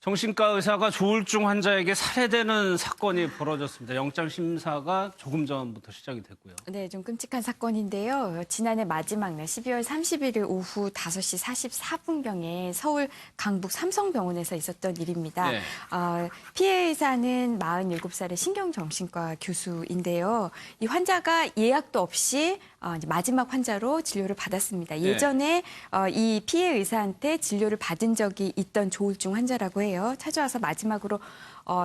정신과 의사가 조울증 환자에게 살해되는 사건이 벌어졌습니다. 영장 심사가 조금 전부터 시작이 됐고요. 네, 좀 끔찍한 사건인데요. 지난해 마지막 날 12월 31일 오후 5시 44분경에 서울 강북 삼성병원에서 있었던 일입니다. 네. 피해 의사는 47살의 신경정신과 교수인데요. 이 환자가 예약도 없이 이제 마지막 환자로 진료를 받았습니다. 예전에 이 피해 의사한테 진료를 받은 적이 있던 조울증 환자라고 해요. 찾아와서 마지막으로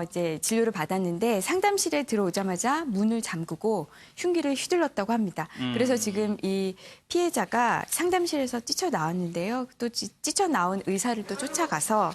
이제 진료를 받았는데 상담실에 들어오자마자 문을 잠그고 흉기를 휘둘렀다고 합니다. 그래서 지금 이 피해자가 상담실에서 뛰쳐나왔는데요. 또 뛰쳐나온 의사를 또 쫓아가서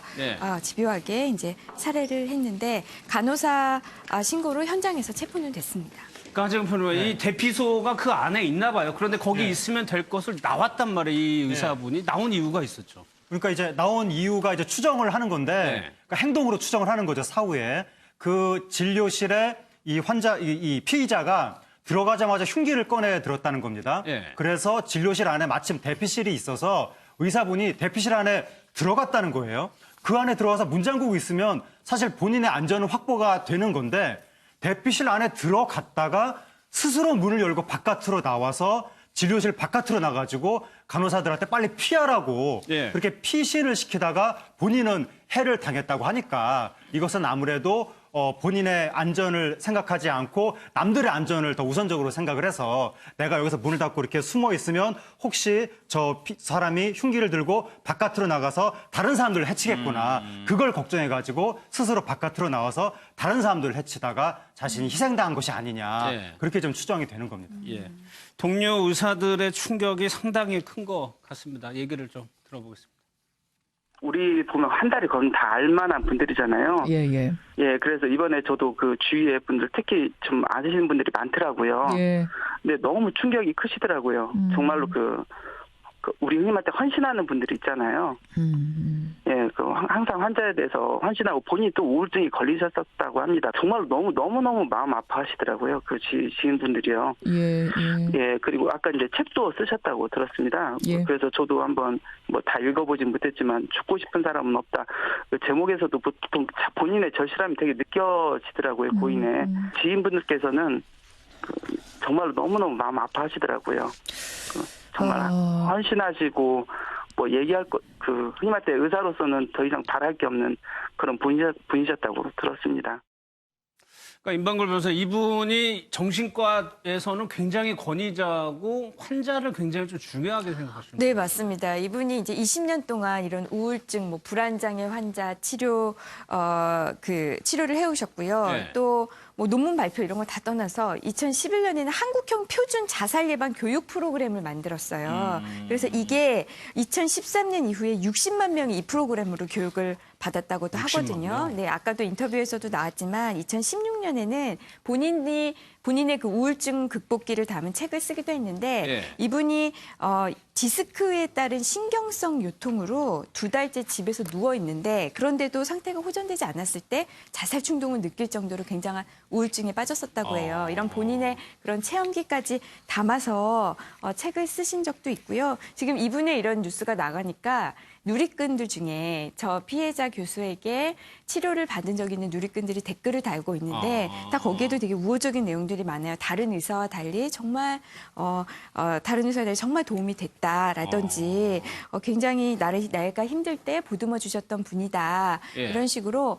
집요하게 이제 살해를 했는데 간호사 신고로 현장에서 체포는 됐습니다. 그러니까 지금 보면 이 대피소가 그 안에 있나 봐요. 그런데 거기 있으면 될 것을 나왔단 말이에요. 이 의사분이 나온 이유가 있었죠. 그러니까 이제 나온 이유가 이제 추정을 하는 건데, 그러니까 행동으로 추정을 하는 거죠, 사후에. 그 진료실에 이 환자, 이 피의자가 들어가자마자 흉기를 꺼내 들었다는 겁니다. 그래서 진료실 안에 마침 대피실이 있어서 의사분이 대피실 안에 들어갔다는 거예요. 그 안에 들어가서 문 잠그고 있으면 사실 본인의 안전은 확보가 되는 건데, 대피실 안에 들어갔다가 스스로 문을 열고 바깥으로 나와서 진료실 바깥으로 나가지고 간호사들한테 빨리 피하라고 그렇게 피신을 시키다가 본인은 해를 당했다고 하니까 이것은 아무래도 본인의 안전을 생각하지 않고 남들의 안전을 더 우선적으로 생각을 해서 내가 여기서 문을 닫고 이렇게 숨어 있으면 혹시 저 사람이 흉기를 들고 바깥으로 나가서 다른 사람들을 해치겠구나. 그걸 걱정해가지고 스스로 바깥으로 나와서 다른 사람들을 해치다가 자신이 희생당한 것이 아니냐. 그렇게 좀 추정이 되는 겁니다. 동료 의사들의 충격이 상당히 큰 것 같습니다. 얘기를 좀 들어보겠습니다. 우리 보면 한 달에 거의 다 알만한 분들이잖아요. 예. 그래서 이번에 저도 그 주위의 분들 특히 좀 아시는 분들이 많더라고요. 근데 너무 충격이 크시더라고요. 정말로 그 우리 흔히말때 헌신하는 분들이 있잖아요. 항상 환자에 대해서 헌신하고 본인이 또 우울증이 걸리셨었다고 합니다. 정말로 너무너무 마음 아파하시더라고요. 그 지인분들이요. 그리고 아까 이제 책도 쓰셨다고 들었습니다. 그래서 저도 한번 뭐 다 읽어보진 못했지만 죽고 싶은 사람은 없다. 그 제목에서도 보통 본인의 절실함이 되게 느껴지더라고요. 고인의. 지인분들께서는 정말로 너무너무 마음 아파하시더라고요. 정말 헌신하시고 뭐 얘기할 것 흔히 말 때 의사로서는 더 이상 바랄 게 없는 그런 분이셨다고 들었습니다. 그러니까 임방글 변호사 이분이 정신과에서는 굉장히 권위자고 환자를 굉장히 좀 중요하게 생각하시는 네, 거예요. 맞습니다. 이분이 이제 20년 동안 이런 우울증, 뭐 불안장애 환자 치료를 해오셨고요. 또 뭐 논문 발표 이런 거 다 떠나서 2011년에는 한국형 표준 자살 예방 교육 프로그램을 만들었어요. 그래서 이게 2013년 이후에 60만 명이 이 프로그램으로 교육을 받았다고도 하거든요. 네, 아까도 인터뷰에서도 나왔지만 2016년에는 본인의 그 우울증 극복기를 담은 책을 쓰기도 했는데 이분이 디스크에 따른 신경성 요통으로 2달째 집에서 누워 있는데 그런데도 상태가 호전되지 않았을 때 자살 충동을 느낄 정도로 굉장한 우울증에 빠졌었다고 해요. 이런 본인의 그런 체험기까지 담아서 책을 쓰신 적도 있고요. 지금 이분의 이런 뉴스가 나가니까 누리꾼들 중에 저 피해자 교수에게 치료를 받은 적이 있는 누리꾼들이 댓글을 달고 있는데 다 거기에도 되게 우호적인 내용들이 많아요. 다른 의사와 달리 정말 도움이 됐다라든지 굉장히 내가 힘들 때 보듬어 주셨던 분이다. 이런 식으로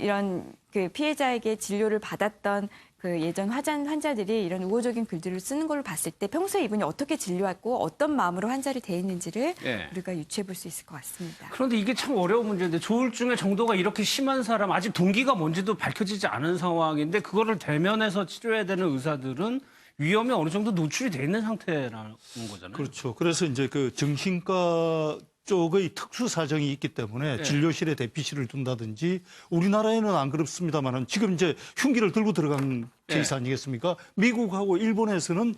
이런 그 피해자에게 진료를 받았던 그 예전 환자들이 이런 우호적인 글들을 쓰는 걸 봤을 때 평소에 이분이 어떻게 진료했고 어떤 마음으로 환자를 대했는지를 우리가 유추해 볼 수 있을 것 같습니다. 그런데 이게 참 어려운 문제인데 조울증의 정도가 이렇게 심한 사람 아직 동기가 뭔지도 밝혀지지 않은 상황인데 그거를 대면해서 치료해야 되는 의사들은 위험에 어느 정도 노출이 돼 있는 상태라는 거잖아요. 그렇죠. 그래서 이제 그 정신과 쪽의 특수 사정이 있기 때문에 진료실에 대피실을 둔다든지 우리나라에는 안 그렇습니다만은 지금 이제 흉기를 들고 들어간 케이스 아니겠습니까? 미국하고 일본에서는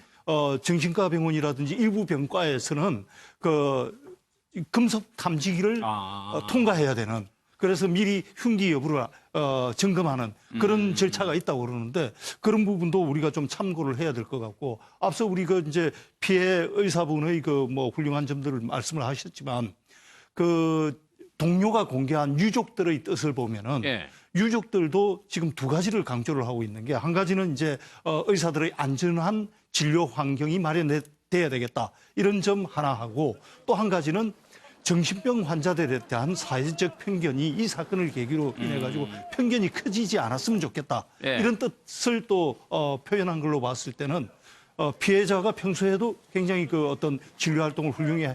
정신과 병원이라든지 일부 병과에서는 그 금속 탐지기를 통과해야 되는 그래서 미리 흉기 여부를 점검하는 그런 절차가 있다고 그러는데 그런 부분도 우리가 좀 참고를 해야 될 것 같고 앞서 우리 그 이제 피해 의사분의 그 뭐 훌륭한 점들을 말씀을 하셨지만 그 동료가 공개한 유족들의 뜻을 보면은 예. 유족들도 지금 두 가지를 강조를 하고 있는 게 한 가지는 이제 의사들의 안전한 진료 환경이 마련돼야 되겠다 이런 점 하나 하고 또 한 가지는 정신병 환자들에 대한 사회적 편견이 이 사건을 계기로 인해 가지고 편견이 커지지 않았으면 좋겠다 예. 이런 뜻을 또 표현한 걸로 봤을 때는 피해자가 평소에도 굉장히 그 어떤 진료 활동을 훌륭히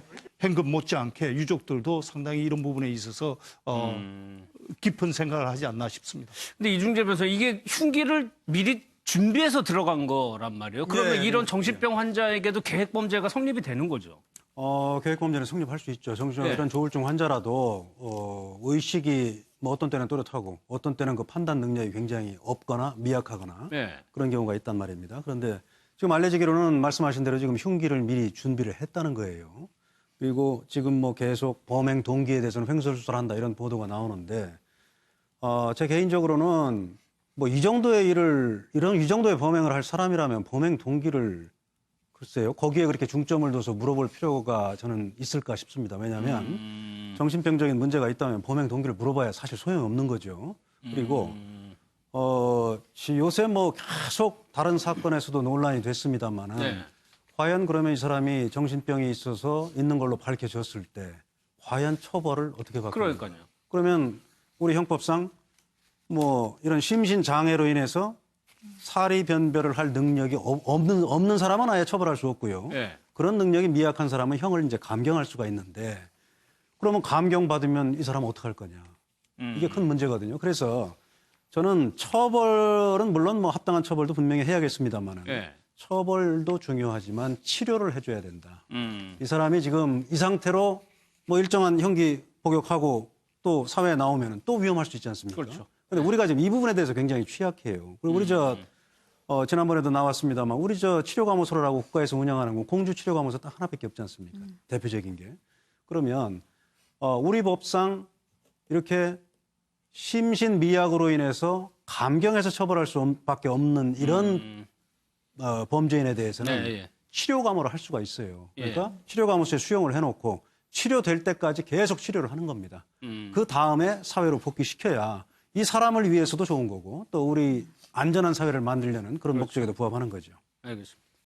한 것 못지않게 유족들도 상당히 이런 부분에 있어서 깊은 생각을 하지 않나 싶습니다. 근데 이중재 변호사 이게 흉기를 미리 준비해서 들어간 거란 말이에요. 그러면 네, 이런 정신병 환자에게도 계획 범죄가 성립이 되는 거죠. 계획범죄는 성립할 수 있죠. 네. 이런 조울증 환자라도 의식이 뭐 어떤 때는 또렷하고 어떤 때는 그 판단 능력이 굉장히 없거나 미약하거나 네. 그런 경우가 있단 말입니다. 그런데 지금 알려지기로는 말씀하신 대로 지금 흉기를 미리 준비를 했다는 거예요. 그리고 지금 뭐 계속 범행 동기에 대해서는 횡설수설한다 이런 보도가 나오는데 제 개인적으로는 뭐 이 정도의 이 정도의 범행을 할 사람이라면 범행 동기를 글쎄요 거기에 그렇게 중점을 둬서 물어볼 필요가 저는 있을까 싶습니다. 왜냐하면 정신병적인 문제가 있다면 범행 동기를 물어봐야 사실 소용없는 거죠. 그리고 요새 뭐 계속 다른 사건에서도 논란이 됐습니다만은 네. 과연 그러면 이 사람이 정신병이 있어서 있는 걸로 밝혀졌을 때 과연 처벌을 어떻게 받을까요? 그러니까요. 그러면 우리 형법상 뭐 이런 심신 장애로 인해서 사리 변별을 할 능력이 없는 사람은 아예 처벌할 수 없고요. 네. 그런 능력이 미약한 사람은 형을 이제 감경할 수가 있는데 그러면 감경 받으면 이 사람은 어떡할 거냐? 이게 큰 문제거든요. 그래서 저는 처벌은 물론 뭐 합당한 처벌도 분명히 해야겠습니다만은 네. 처벌도 중요하지만 치료를 해줘야 된다. 이 사람이 지금 이 상태로 뭐 일정한 형기 복역하고 또 사회에 나오면 또 위험할 수 있지 않습니까? 그렇죠. 근데 우리가 지금 이 부분에 대해서 굉장히 취약해요. 그리고 우리 지난번에도 나왔습니다만 우리 치료감호소라고 국가에서 운영하는 건 공주치료감호소 딱 하나밖에 없지 않습니까? 대표적인 게. 그러면 우리 법상 이렇게 심신미약으로 인해서 감경해서 처벌할 수밖에 없는 이런 범죄인에 대해서는 네, 예. 치료감호를 할 수가 있어요. 그러니까 치료감호소에 수용을 해놓고 치료될 때까지 계속 치료를 하는 겁니다. 그 다음에 사회로 복귀시켜야 이 사람을 위해서도 좋은 거고 또 우리 안전한 사회를 만들려는 그런 목적에도 부합하는 거죠. 알겠습니다.